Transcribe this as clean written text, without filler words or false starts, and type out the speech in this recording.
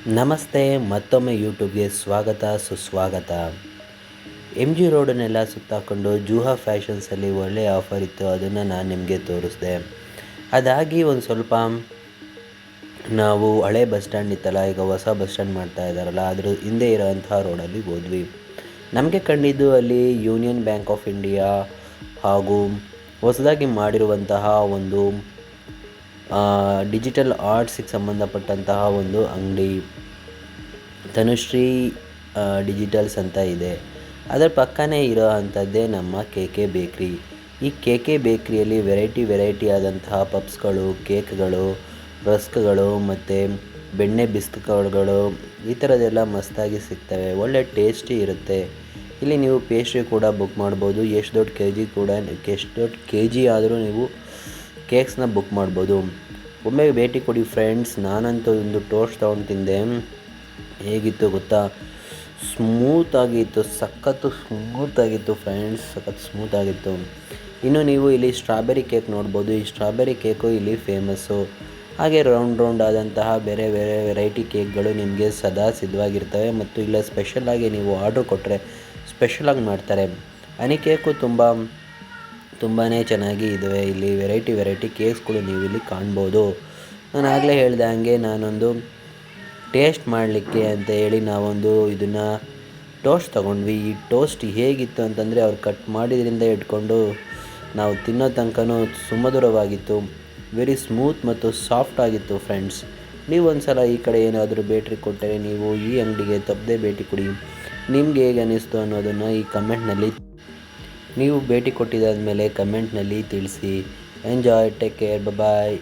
ನಮಸ್ತೆ, ಮತ್ತೊಮ್ಮೆ ಯೂಟ್ಯೂಬ್ಗೆ ಸ್ವಾಗತ ಸುಸ್ವಾಗತ. ಎಮ್ ಜಿ ರೋಡನ್ನೆಲ್ಲ ಸುತ್ತಾಕೊಂಡು ಜೂಹಾ ಫ್ಯಾಷನ್ಸಲ್ಲಿ ಒಳ್ಳೆಯ ಆಫರ್ ಇತ್ತು, ಅದನ್ನು ನಾನು ನಿಮಗೆ ತೋರಿಸಿದೆ. ಅದಾಗಿ ಒಂದು ಸ್ವಲ್ಪ ನಾವು ಹಳೆ ಬಸ್ ಸ್ಟ್ಯಾಂಡ್ ಇತ್ತಲ್ಲ, ಈಗ ಹೊಸ ಬಸ್ ಸ್ಟ್ಯಾಂಡ್ ಮಾಡ್ತಾ ಇದ್ದಾರಲ್ಲ, ಅದ್ರ ಹಿಂದೆ ಇರೋಂಥ ರೋಡಲ್ಲಿ ಹೋದ್ವಿ. ನಮಗೆ ಕಂಡಿದ್ದು ಅಲ್ಲಿ ಯೂನಿಯನ್ ಬ್ಯಾಂಕ್ ಆಫ್ ಇಂಡಿಯಾ ಹಾಗೂ ಹೊಸದಾಗಿ ಮಾಡಿರುವಂತಹ ಒಂದು ಡಿಜಿಟಲ್ ಆರ್ಟ್ಸಿಗೆ ಸಂಬಂಧಪಟ್ಟಂತಹ ಒಂದು ಅಂಗಡಿ ತನುಶ್ರೀ ಡಿಜಿಟಲ್ಸ್ ಅಂತ ಇದೆ. ಅದರ ಪಕ್ಕನೇ ಇರೋ ಅಂಥದ್ದೇ ನಮ್ಮ ಕೆ ಬೇಕ್ರಿ. ಈ ಕೆ ಬೇಕ್ರಿಯಲ್ಲಿ ವೆರೈಟಿ ಆದಂತಹ ಪಪ್ಸ್ಗಳು, ಕೇಕ್ಗಳು, ರಸ್ಕ್ಗಳು ಮತ್ತು ಬೆಣ್ಣೆ ಬಿಸ್ಕಟ್ಗಳು ಈ ಥರದ್ದೆಲ್ಲ ಮಸ್ತಾಗಿ ಸಿಗ್ತವೆ. ಒಳ್ಳೆ ಟೇಸ್ಟಿ ಇರುತ್ತೆ. ಇಲ್ಲಿ ನೀವು ಪೇಸ್ಟ್ರಿ ಕೂಡ ಬುಕ್ ಮಾಡ್ಬೋದು. ಎಷ್ಟು ದೊಡ್ಡ ಕೆ ಜಿ ಆದರೂ ನೀವು ಕೇಕ್ಸ್ನ ಬುಕ್ ಮಾಡ್ಬೋದು. ಒಮ್ಮೆ ಭೇಟಿ ಕೊಡಿ ಫ್ರೆಂಡ್ಸ್. ನಾನಂತೂ ಒಂದು ಟೋಸ್ಟ್ ತೊಗೊಂಡು ತಿಂದೆ. ಹೇಗಿತ್ತು ಗೊತ್ತಾ? ಸ್ಮೂತಾಗಿತ್ತು, ಸಖತ್ತು ಸ್ಮೂತಾಗಿತ್ತು ಫ್ರೆಂಡ್ಸ್, ಸಖತ್ತು ಸ್ಮೂತಾಗಿತ್ತು. ಇನ್ನು ನೀವು ಇಲ್ಲಿ ಸ್ಟ್ರಾಬೆರಿ ಕೇಕ್ ನೋಡ್ಬೋದು. ಈ ಸ್ಟ್ರಾಬೆರಿ ಕೇಕು ಇಲ್ಲಿ ಫೇಮಸ್ಸು. ಹಾಗೆ ರೌಂಡ್ ಆದಂತಹ ಬೇರೆ ವೆರೈಟಿ ಕೇಕ್ಗಳು ನಿಮಗೆ ಸದಾ ಸಿದ್ಧವಾಗಿರ್ತವೆ. ಮತ್ತು ಇಲ್ಲ ಸ್ಪೆಷಲಾಗಿ ನೀವು ಆರ್ಡ್ರ್ ಕೊಟ್ಟರೆ ಸ್ಪೆಷಲಾಗಿ ಮಾಡ್ತಾರೆ. ಹನಿ ಕೇಕು ತುಂಬಾ ಚೆನ್ನಾಗಿ ಇದ್ದಾವೆ. ಇಲ್ಲಿ ವೆರೈಟಿ ಕೇಕ್ಸ್ಗಳು ನೀವು ಇಲ್ಲಿ ಕಾಣ್ಬೋದು. ನಾನು ಆಗಲೇ ಹೇಳ್ದೆ ಹಾಗೆ ನಾನೊಂದು ಟೇಸ್ಟ್ ಮಾಡಲಿಕ್ಕೆ ಅಂತ ಹೇಳಿ ನಾವೊಂದು ಇದನ್ನು ಟೋಸ್ಟ್ ತೊಗೊಂಡ್ವಿ. ಈ ಟೋಸ್ಟ್ ಹೇಗಿತ್ತು ಅಂತಂದರೆ ಅವ್ರು ಕಟ್ ಮಾಡಿದ್ರಿಂದ ಇಟ್ಕೊಂಡು ನಾವು ತಿನ್ನೋ ತನಕನೂ ಸುಮಧುರವಾಗಿತ್ತು. ವೆರಿ ಸ್ಮೂತ್ ಮತ್ತು ಸಾಫ್ಟ್ ಆಗಿತ್ತು ಫ್ರೆಂಡ್ಸ್. ನೀವು ಒಂದು ಸಲ ಈ ಕಡೆ ಏನಾದರೂ ಭೇಟಿ ಕೊಟ್ಟರೆ ನೀವು ಈ ಅಂಗಡಿಗೆ ತಪ್ಪದೆ ಭೇಟಿ ಕೊಡಿ. ನಿಮಗೆ ಹೇಗೆ ಅನ್ನಿಸ್ತು ಅನ್ನೋದನ್ನು ಈ ಕಮೆಂಟ್ನಲ್ಲಿ ನೀವು ಭೇಟಿ ಕೊಟ್ಟಿದ್ದಾದ ಮೇಲೆ ಕಮೆಂಟ್ನಲ್ಲಿ ತಿಳಿಸಿ. ಎಂಜಾಯ್, ಟೇಕ್ ಕೇರ್, ಬಾಯ್.